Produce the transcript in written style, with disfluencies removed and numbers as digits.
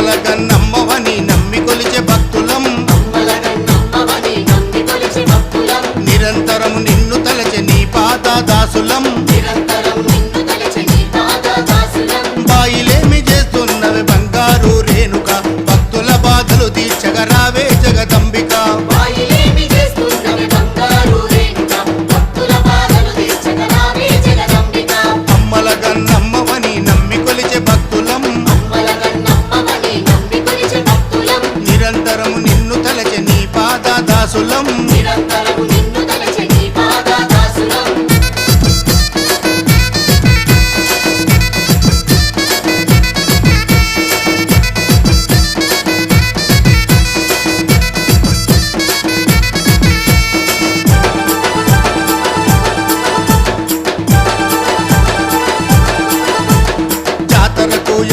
అమ్మలగన్నమ్మవని నమ్మి కొలిచే భక్తులం నిరంతరం నిన్ను తలచె నీ పాద దాసులం బాయిలేమి చేస్తున్నవి బంగారు రేణుక భక్తుల బాధలు తీర్చగరావే జగదంబిక